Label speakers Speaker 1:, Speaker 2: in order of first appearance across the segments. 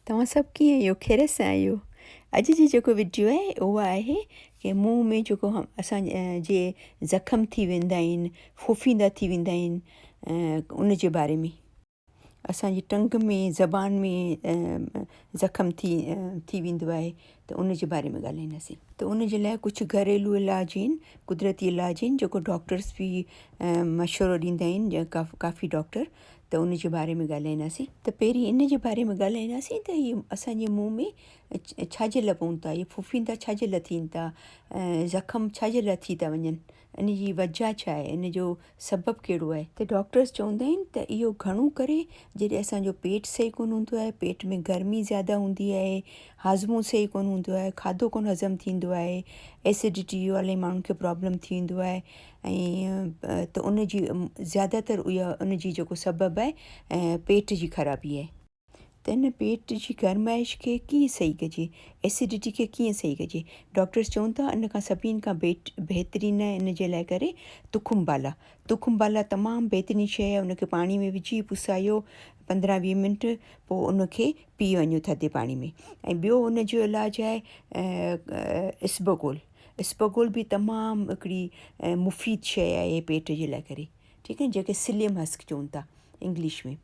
Speaker 1: तव्हां सभु कीअं आहियो? खैर सां आहियो? अॼु जी जेको वीडियो आहे उहा आहे की मुंहं में जेको असां जे ज़ख़म थी वेंदा आहिनि, फुफींदा थी वेंदा आहिनि, उन जे बारे में। असांजी टंग में ज़बान में ज़ख़म थी वेंदो आहे, त उन जे बारे में ॻाल्हाईंदासीं। त उन जे लाइ कुझु घरेलू इलाज आहिनि, कुदरती इलाज आहिनि, जेको डॉक्टर्स बि मशवरो ॾींदा आहिनि, काफ़ी डॉक्टर। त उन जे बारे में ॻाल्हाईंदासीं। त पहिरीं इन जे बारे में ॻाल्हाईंदासीं त इहे असांजे मुंहं में छाजे लाइ पवनि था, इहे फुफींदा छाजे लाइ थियनि था, ज़ख़म छाजे लाइ थी था वञनि, इन जी वजह छा आहे, इन जो सबबु कहिड़ो आहे। त डॉक्टर्स चवंदा आहिनि त इहो घणो करे जॾहिं असांजो पेट सही कोन हूंदो आहे, पेट में गर्मी ज़्यादा हूंदी आहे, हाज़मो सही कोन हूंदो आहे, खाधो कोन हज़म थींदो आहे, एसिडिटी वारे माण्हुनि खे प्रॉब्लम थी वेंदो आहे, ऐं त उन जी ज़्यादातर इहा उन जी जेको सबबु आहे पेट जी ख़राबी आहे। त इन पेट जी गरमाइश खे कीअं सही कजे, एसिडिटी खे कीअं सही कजे। डॉक्टर्स चवनि था इन खां सभिनि खां बहितरीनु आहे इन जे लाइ करे तुखुमबाला। तुखुमबाला तमामु बहितरीनु शइ आहे। उनखे पाणी में विझी पुसायो 15-20 मिंट, पोइ उनखे पी वञो थधे पाणी में। ऐं ॿियो उन जो इलाजु आहे इसबगोल। इसबगोल बि तमामु हिकिड़ी मुफ़ीद शइ आहे पेट जे लाइ करे, ठीकु आहे, जेके सिलियम हस्क चवनि था इंग्लिश में।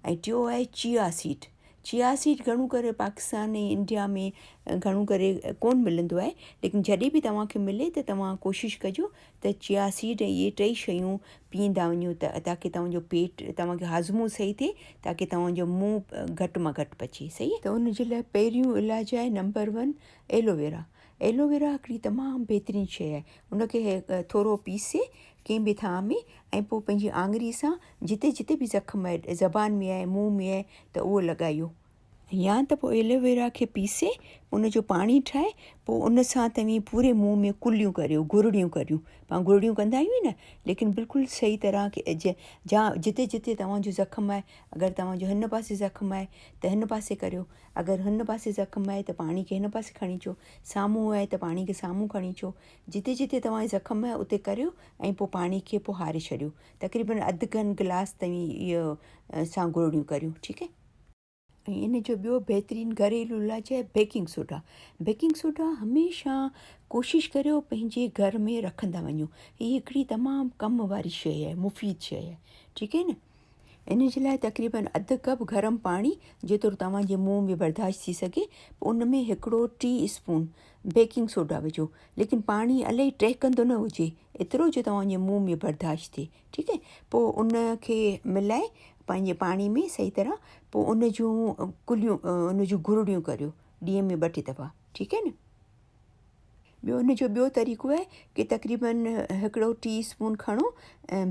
Speaker 1: ऐं टियों आहे चिया सीड। चिया सीड घणो करे पाकिस्तान ऐं इंडिया में घणो करे कोन मिलंदो आहे, लेकिन जॾहिं बि तव्हांखे मिले त तव्हां कोशिशि कजो त चिया सीड ऐं इहे टई शयूं पीअंदा वञो, ताकी तव्हांजो पेट, तव्हांखे हाज़मो सही थिए, ताकी तव्हांजो मुंहुं घटि मां घटि पचे। सही आहे। त उन जे लाइ पहिरियों इलाजु आहे नंबर 1 एलोवेरा। एलोवेरा हिकिड़ी तमामु बहितरीनु शइ आहे। उनखे थोरो पीसे कंहिं बि थां में, ऐं पोइ पंहिंजी आङिरी सां जिते जिते बि ज़ख़म आहे, ज़बान में आहे, मुंहुं में आहे, त उहो लॻायो। या त पोइ एलोवेरा खे पीसे उन जो पाणी ठाहे, पोइ उन सां तव्हां पूरे मुंहं में कुलियूं करियो, गुरड़ियूं करियो। पाण गुरड़ियूं कंदा आहियूं न, लेकिन बिल्कुलु सही तरह जिते जिते तव्हांजो ज़ख़म आहे, अगरि तव्हांजो हिन पासे ज़ख़म आहे त हिन पासे करियो, अगरि हिन पासे ज़ख़म आहे त पाणी खे हिन पासे खणी अचो, साम्हूं आहे त पाणी खे साम्हूं खणी अचो, जिते जिते तव्हांजो ज़ख़म आहे उते करियो, ऐं पोइ पाणी खे पोइ हारे छॾियो। तक़रीबन अधु गिलास तव्हां इहो सां गुरड़ियूं करियो, ठीकु आहे। ऐं इन जो ॿियो बहितरीनु घरेलू इलाजु आहे बेकिंग सोडा। बेकिंग सोडा हमेशह कोशिशि करियो पंहिंजे घर में रखंदा वञो। हीअ हिकिड़ी तमामु कम वारी शइ आहे, मुफ़ीद शइ आहे, ठीकु आहे न। इन जे लाइ तक़रीबन अधु कप गरम पाणी, जेतिरो तव्हांजे मुंहं में बर्दाश्त थी सघे, उन में हिकिड़ो टीस्पून बेकिंग सोडा विझो, लेकिन पाणी इलाही टहिकंदो न हुजे, एतिरो जो तव्हांजे मुंहं में बर्दाश्त थिए, ठीकु आहे। पोइ उनखे मिलाए पंहिंजे पाणी में सही तरह, पोइ उन जूं कुलियूं, उन जूं गुरड़ियूं करियो ॾींहं में 2-3 दफ़ा, ठीकु आहे न। ॿियो उन जो ॿियो तरीक़ो आहे कि तक़रीबन हिकिड़ो टीस्पून खणो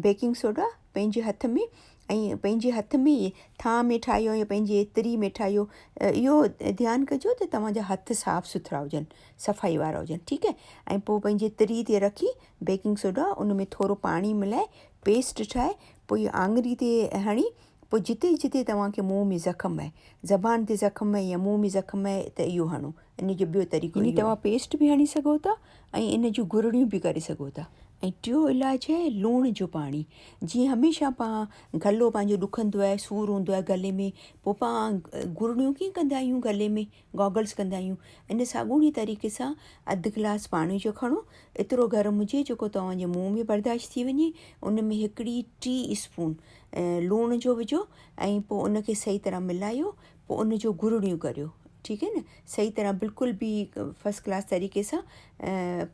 Speaker 1: बेकिंग सोडा पंहिंजे हथ में, ऐं पंहिंजे हथ में थां में ठाहियो या पंहिंजे तरी में ठाहियो। इहो ध्यानु कजो त तव्हांजा हथ साफ़ु सुथिरा हुजनि, सफ़ाई वारा हुजनि, ठीकु आहे। ऐं पोइ पंहिंजे तरी ते रखी बेकिंग सोडा, उन में थोरो पाणी मिलाए पेस्ट ठाहे, पोइ इहा आङिरी ते हणी, पोइ जिते जिते तव्हांखे मुंहं में ज़ख़म आहे, ज़बान ते ज़ख़म आहे या मुंहं में ज़ख़म आहे, त इहो हणो। इन जो ॿियो तरीक़ो इहो तव्हां पेस्ट बि हणी सघो था, ऐं इन जूं गुरड़ियूं बि करे सघो था। ऐं टियों इलाजु आहे लूण जो पाणी। जीअं हमेशह पाण गलो पंहिंजो ॾुखंदो आहे, सूरु हूंदो आहे गले में, पोइ पाण गुरड़ियूं कीअं कंदा आहियूं, गले में गॉगल्स कंदा आहियूं। इन साॻूणी तरीक़े सां अधु गिलास पाणी जो खणो, एतिरो गरम हुजे जेको तव्हांजे मुंहं में बर्दाश्त थी वञे, उन में हिकिड़ी टीस्पून लूण जो विझो, ऐं पोइ उनखे सही तरह मिलायो, पोइ उन जो गुरड़ियूं करियो, ठीकु आहे न। सही तरह बिल्कुलु बि फस्ट क्लास तरीक़े सां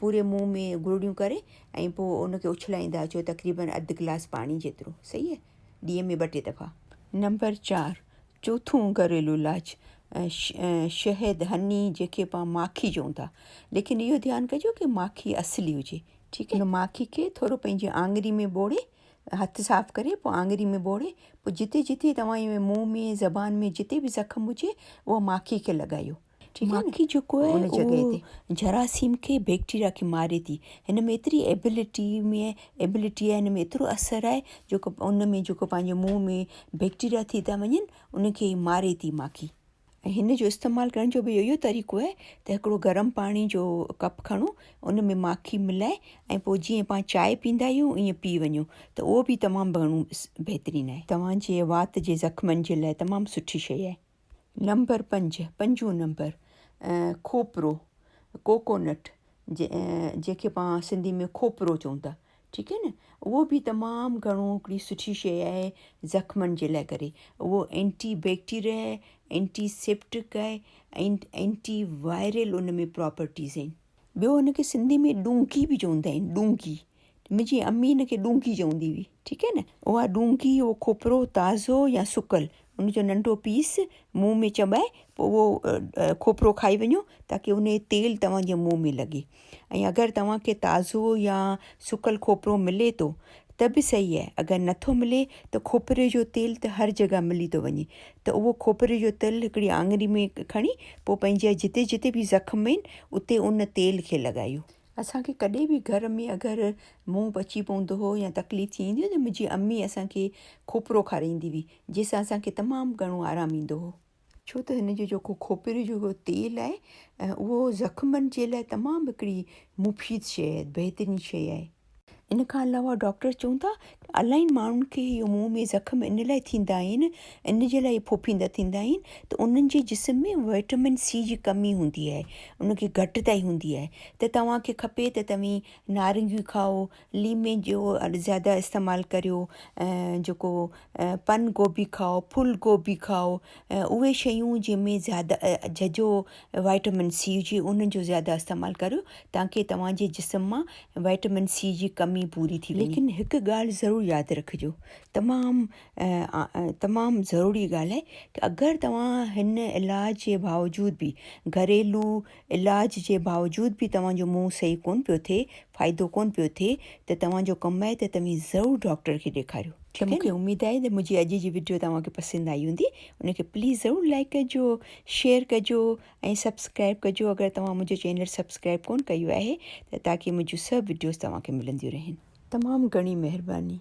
Speaker 1: पूरे मुंहं में गुरड़ियूं करे, ऐं पोइ उनखे उछलाईंदा अचो तक़रीबन अधु गिलास पाणी जेतिरो, सही आहे, ॾींहं में 2-3 दफ़ा। नंबर 4 चोथों घरेलू इलाजु शहद, हनी, जेके पाण माखी चऊं था, लेकिन इहो ध्यानु कजो कि माखी असली हुजे, ठीकु आहे। माखी खे थोरो पंहिंजे आङिरी में ॿोड़े, हथ साफ़ु करे पोइ आङिरी में ॿोड़े, पोइ जिते जिते तव्हांजे मुंहं में, ज़बान में जिते बि ज़ख़म हुजे, उहा माखी खे लॻायो, ठीकु आहे। माखी जेको आहे उन जॻह ते जरासीम खे, बैक्टीरिया खे मारे थी। हिन में एतिरी एबिलिटी आहे, हिन में एतिरो असरु आहे, जेको उन में जेको पंहिंजे मुंहं में बैक्टीरिया थी था वञनि, उनखे मारे थी माखी। ऐं हिन जो इस्तेमालु करण जो बि इहो तरीक़ो आहे त हिकिड़ो गरम पाणी जो कप खणो, उन में माखी मिलाए, ऐं पोइ जीअं पाण चांहि पीअंदा आहियूं ईअं पी वञो, त उहो बि तमामु घणो बहितरीनु आहे, तव्हांजे वात जे ज़ख़्मनि जे लाइ तमामु सुठी शइ आहे। नंबर 5, पंजो नंबर खोपरो, कोकोनट, जंहिंखे पाण सिंधी में खोपरो चऊं था, ठीकु आहे न। उहो बि तमामु घणो हिकिड़ी सुठी शइ आहे ज़ख़्मनि जे लाइ करे। उहो एंटी बैक्टीरिया आहे, एंटीसेप्टिक आहे, एंटी वायरल उन में प्रॉपर्टीज़ आहिनि। ॿियो हुनखे सिंधी में ॾूंघी बि चवंदा आहिनि, ॾूंघी। मुंहिंजी अम्मी हिनखे ॾूंघी चवंदी हुई, ठीकु आहे न। उहा ॾूंघी, उहो खोपरो ताज़ो या सुकल, उनजो नंढो पीस मुंहुं में चॿाए पोइ उहो खोपरो खाई वञो ताकी उन जो तेल तव्हांजे मुंहुं में लॻे। ऐं अगरि तव्हांखे ताज़ो या सुकल खोपरो मिले थो त बि सही आहे, अगरि नथो मिले त खोपरे जो तेल त हर जॻह मिली थो वञे, त उहो खोपरे जो तेल हिकिड़ी आङिरी में खणी पोइ पंहिंजे जिते जिते बि ज़ख़्म आहिनि उते उन तेल खे लॻायो। असांखे कॾहिं बि घर में अगरि मुंहुं पची पवंदो हो या तकलीफ़ थींदी हुई त मुंहिंजी अम्मी असांखे खोपरो खाराईंदी हुई, जंहिंसां असांखे तमामु घणो आरामु ईंदो हो। छो त हिन जो जेको खोपरे जो तेल आहे उहो ज़ख़्मनि जे लाइ तमामु हिकिड़ी मुफ़ीद शइ आहे, बहितरीनु शइ आहे। इन खां अलावा डॉक्टर चवनि था इलाही माण्हुनि खे इहो मुंहुं में ज़ख़्म इन लाइ थींदा आहिनि, इन जे लाइ फुफींदा थींदा आहिनि त उन्हनि जे जिस्म में विटामिन सी जी कमी हूंदी आहे, उनखे घटिताई हूंदी आहे। त तव्हांखे खपे त तव्हीं नारंगियूं खाओ, लीमे जो ज़्यादा इस्तेमालु करियो, जेको पन गोभी खाओ, फुल गोभी खाओ, उहे शयूं जंहिंमें ज़्यादा झझो विटामिन सी हुजे उन्हनि जो ज़्यादा इस्तेमालु करियो ताकी तव्हांजे जिस्म मां विटामिन सी जी कमी पूरी थी वञे। लेकिन हिकु ॻाल्हि ज़रूरु यादि रखिजो, तमामु ज़रूरी ॻाल्हि आहे कि अगरि तव्हां हिन इलाज जे बावजूदि बि, घरेलू इलाज जे बावजूदि बि तव्हांजो मुंहुं सही कोन पियो थिए, फ़ाइदो कोन पियो थिए, त तव्हांजो कमु आहे त तव्हीं ज़रूरु डॉक्टर खे ॾेखारियो। त मूंखे उमेदु आहे त मुंहिंजी अॼु जी वीडियो तव्हांखे पसंदि आई हूंदी। उनखे प्लीज़ ज़रूरु लाइक कजो, शेयर कजो ऐं सब्सक्राइब कजो अगरि तव्हां मुंहिंजो चैनल सब्सक्राइब कोन कयो आहे त ताकी मुंहिंजूं सभु वीडियोस तव्हांखे मिलंदियूं रहनि। तमामु घणी महिरबानी।